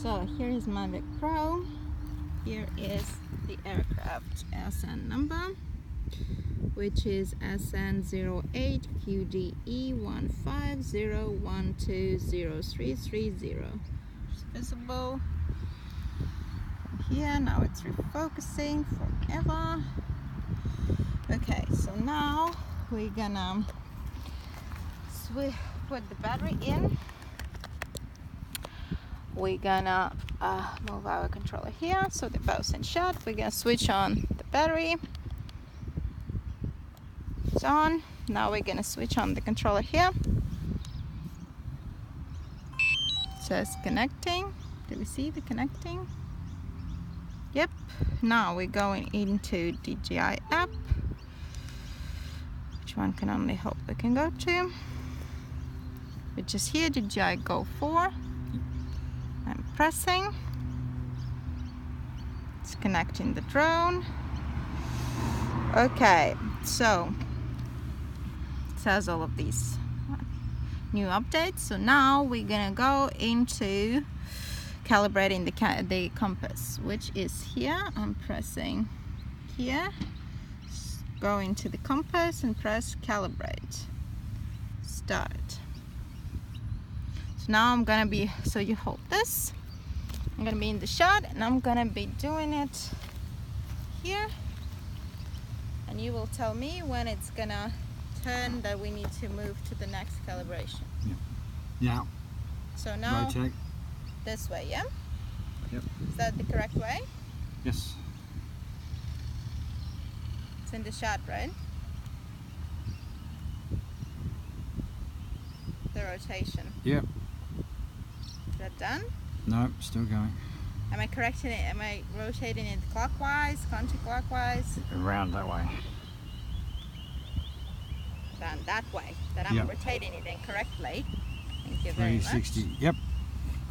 So here is Mavic Pro. Here is the aircraft SN number, which is SN08QDE150120330. It's visible from here. Now it's refocusing forever. Okay, so now we're gonna put the battery in. We're gonna move our controller here so they're both in shot. We're gonna switch on the battery. It's on. Now we're gonna switch on the controller here. It says connecting. Do we see the connecting? Yep. Now we're going into DJI app. Which one can only hope we can go to? Which is here, DJI Go 4. I'm pressing. It's connecting the drone. Okay, so it says all of these new updates. So now we're gonna go into calibrating the compass, which is here. I'm pressing here. Go into the compass and press calibrate. Start. Now I'm gonna be, so you hold this, I'm gonna be in the shot and I'm gonna be doing it here, and you will tell me when it's gonna turn that we need to move to the next calibration. Yeah. So now rotate this way, yeah? Yep. Is that the correct way? Yes. It's in the shot, right? The rotation. Yep. Is that done? No, still going. Am I correcting it? Am I rotating it clockwise, counterclockwise? Around that way. Around that way. That I'm rotating it incorrectly. Thank you very much. 360. Yep.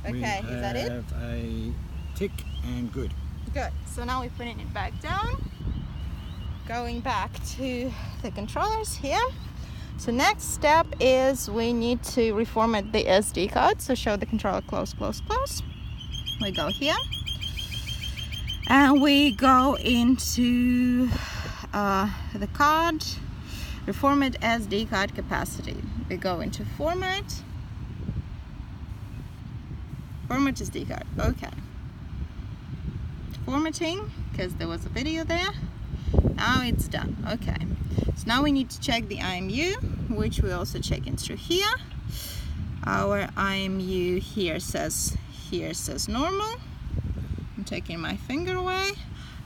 Okay, is that it? We have a tick and good. Good. So now we're putting it back down. Going back to the controllers here. So next step is we need to reformat the SD card. So show the controller close, close, close. We go here. And we go into the card, reformat SD card capacity. We go into format. Format SD card, okay. Formatting, because there was a video there. Now it's done, okay. So now we need to check the IMU, which we also check in through here. Our IMU here says normal. I'm taking my finger away.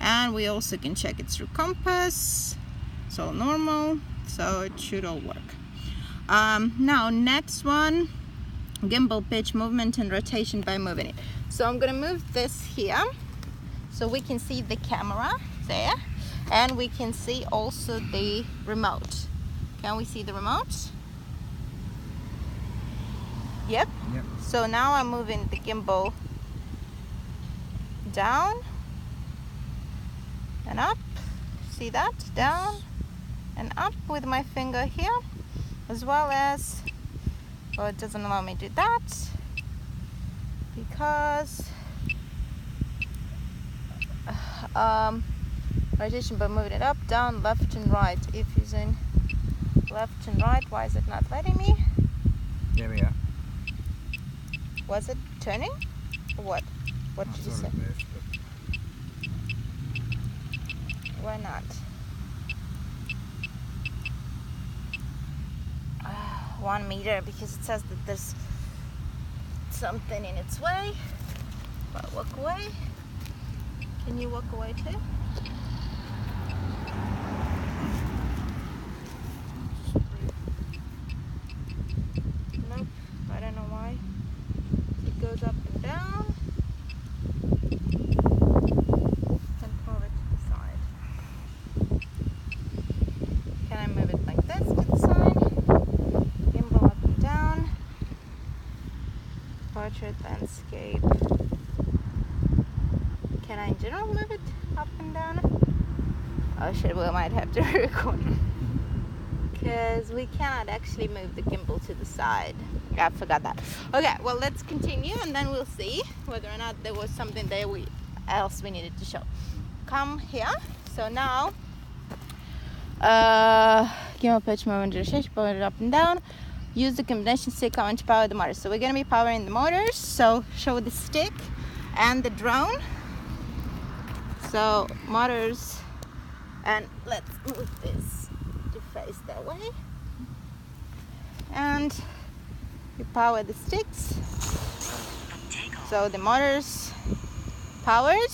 And we also can check it through compass. It's all normal, so it should all work. Now next one, gimbal pitch, movement and rotation by moving it. So I'm gonna move this here so we can see the camera there. And we can see also the remote. Can we see the remote? Yep. Yep. So now I'm moving the gimbal down and up. See that? Down and up with my finger here. As well as, well, it doesn't allow me to do that because rotation by moving it up, down, left and right. If using left and right, why is it not letting me? There we are. Was it turning? Or what? What did you say? Moved, Why not? 1 meter, because it says that there's something in its way. But walk away. Can you walk away too? Nope, I don't know why. It goes up and down. And move it to the side. Can I move it like this to the side? Gimbal up and down. Portrait landscape. Can I in general move it up and down? Oh shit, we might have to record. Because we cannot actually move the gimbal to the side. Yeah, I forgot that. Okay, well, let's continue and then we'll see whether or not there was something there else we needed to show. Come here. So now, gimbal pitch movement power it up and down. Use the combination stick on to power the motors. So we're going to be powering the motors. So show the stick and the drone. So motors, and let's move this to face that way. And you power the sticks. So the motors powered,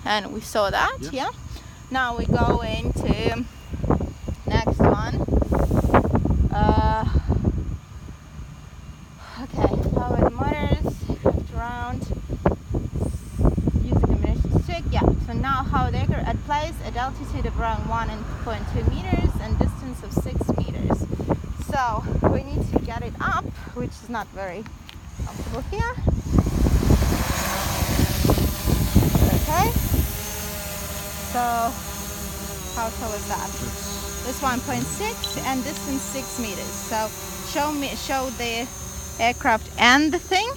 and we saw that, yeah. Now we go into next one. Okay, power the motors, left around, use the combination stick, yeah. So now how they are at place at altitude of around 1.2 meters and distance of 6 meters. So we need to get it up, which is not very comfortable here. Okay. So how tall is that? This 1.6 and distance 6 meters. So show the aircraft and the thing.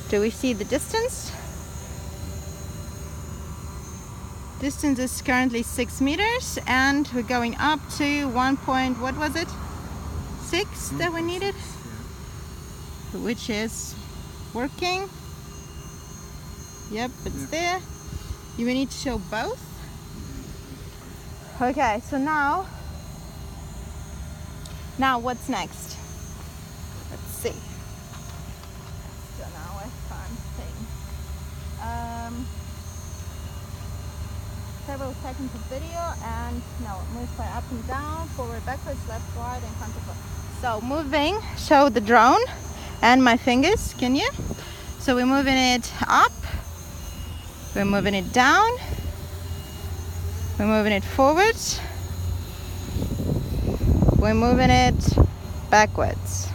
Do we see the distance? Distance is currently 6 meters, and we're going up to 1. What was it? 6 that we needed, which is working. Yep, it's there. You will need to show both. Okay, so now what's next? Let's see. So now a fun thing. Several seconds of video, and now move by up and down, forward, backwards, left, right, and counter. So moving, show the drone and my fingers, can you? So we're moving it up, we're moving it down, we're moving it forward, we're moving it backwards,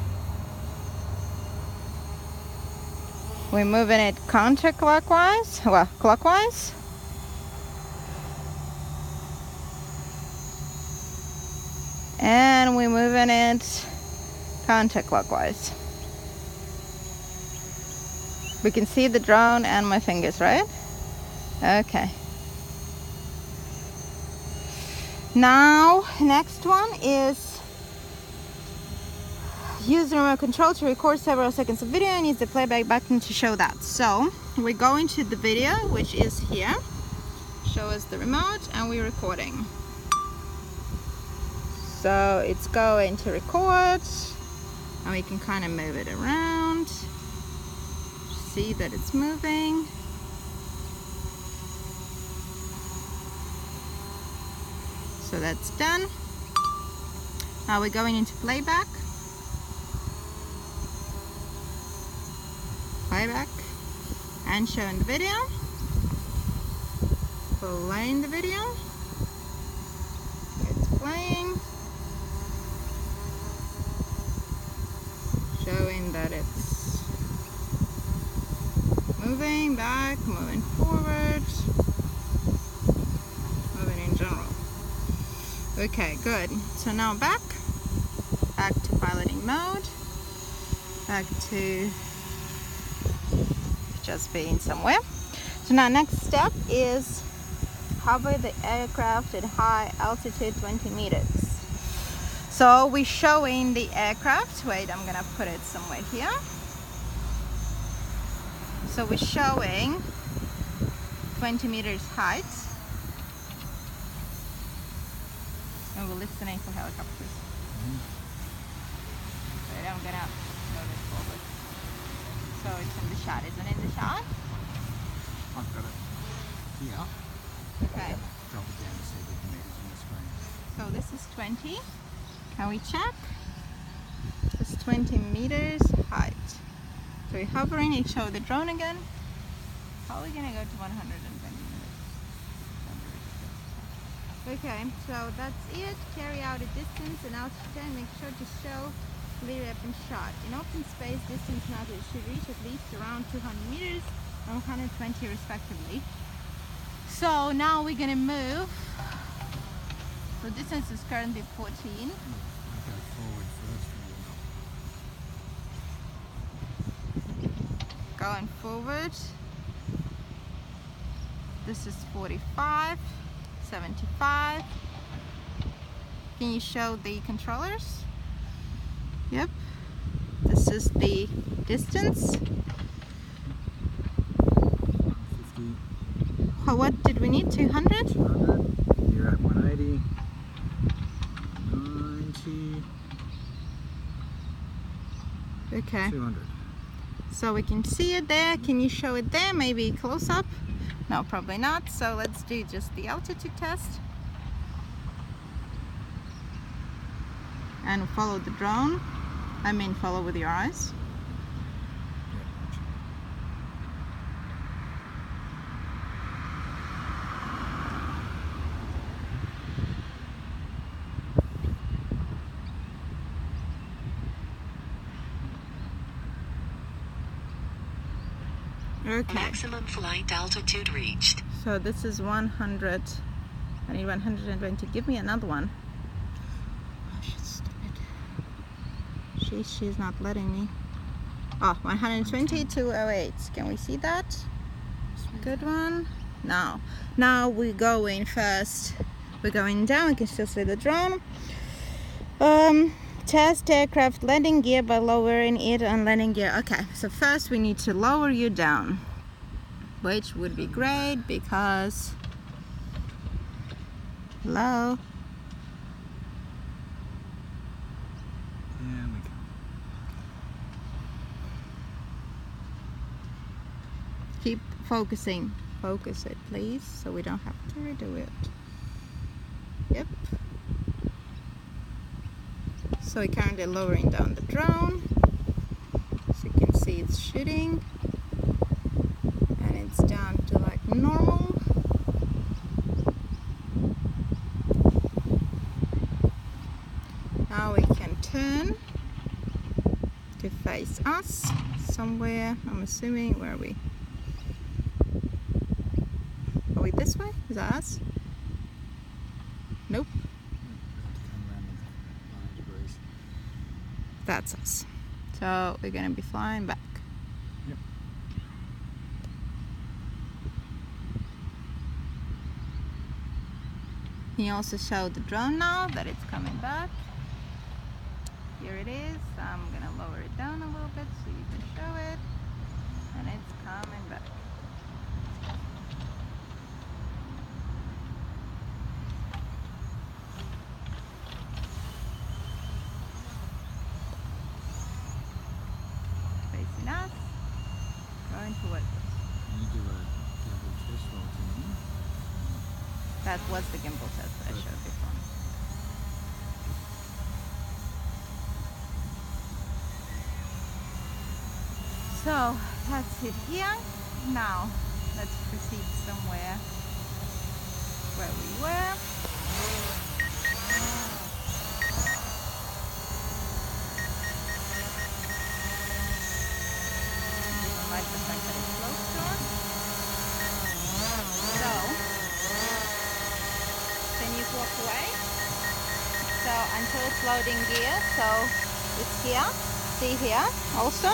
we're moving it counterclockwise, well, clockwise, and we're moving it counterclockwise. We can see the drone and my fingers, right? Okay. Now, next one is use the remote control to record several seconds of video and use the playback button to show that. So we go into the video, which is here. Show us the remote, and we're recording. So it's going to record, and we can kind of move it around. See that it's moving. So that's done. Now we're going into playback. Playback and showing the video. Playing the video. It's playing. Showing that it's moving back, moving forward, moving in general. Okay, good. So now back to piloting mode, back to just being somewhere. So now next step is hover the aircraft at high altitude 20 meters. So we're showing the aircraft. Wait, I'm gonna put it somewhere here. So we're showing 20 meters height. And we're listening for helicopters. Wait, I'm gonna move it forward. So it's in the shot. Isn't it in the shot? I've got it here. Okay. Drop it down to see the meters on the screen. So this is 20. Can we check? It's 20 meters height. So we're hovering. You show the drone again. How are we gonna go to 120 meters? Okay, so that's it. Carry out a distance and altitude and make sure to show clear up and shot. In open space, distance and altitude should reach at least around 200 meters and 120 respectively. So now we're gonna move. So distance is currently 14. I'll go forward first. going forward. This is 45, 75. Can you show the controllers? Yep. This is the distance. 50. What did we need? 200? 200. You're at 180. 90. Okay. 200. So we can see it there. Can you show it there? Maybe close up? No, probably not. So let's do just the altitude test. And follow the drone. I mean, follow with your eyes. Okay. Maximum flight altitude reached. So this is 100. I need 120. Give me another one. Oh, she's stupid. She's not letting me. Oh, 120 to 08. Can we see that? Good one. Now we're going first. We're going down. We can still see the drone. Test aircraft landing gear by lowering it on landing gear. Okay, so first we need to lower you down, which would be great because hello. And we go. Keep focusing. Focus it, please, so we don't have to redo it. Yep. So we're currently lowering down the drone. So you can see it's shooting. And it's down to like normal. Now we can turn to face us somewhere. I'm assuming, where are we? Are we this way? Is that us? Nope. That's us. So we're gonna be flying back. Yep. Can you also show the drone now that it's coming back? Here it is. I'm gonna lower it down a little bit so you can show it. And it's coming back. Facing us. Going towards us. Can you do a gimbal test roll to me? That was the gimbal test that I showed before. So that's it here. Now let's proceed somewhere where we were. Doesn't like the fact that it's close to us. So can you walk away? So until it's loading gear, so it's here. See here also.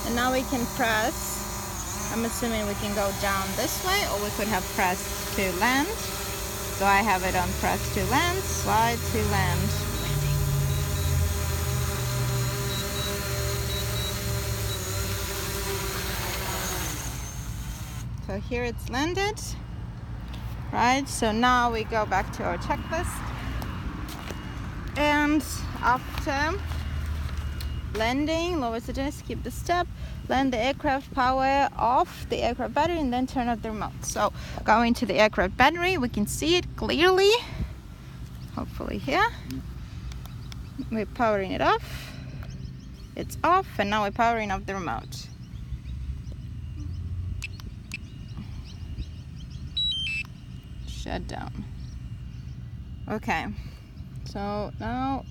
And now we can press, I'm assuming we can go down this way, or we could have pressed to land. So I have it on press to land, slide to land. So here it's landed. Right, so now we go back to our checklist. And after landing, lower the desk, keep the step, land the aircraft, power off the aircraft battery, and then turn off the remote. So going to the aircraft battery, we can see it clearly, hopefully here. We're powering it off, it's off, and now we're powering off the remote. Shut down. Okay, so now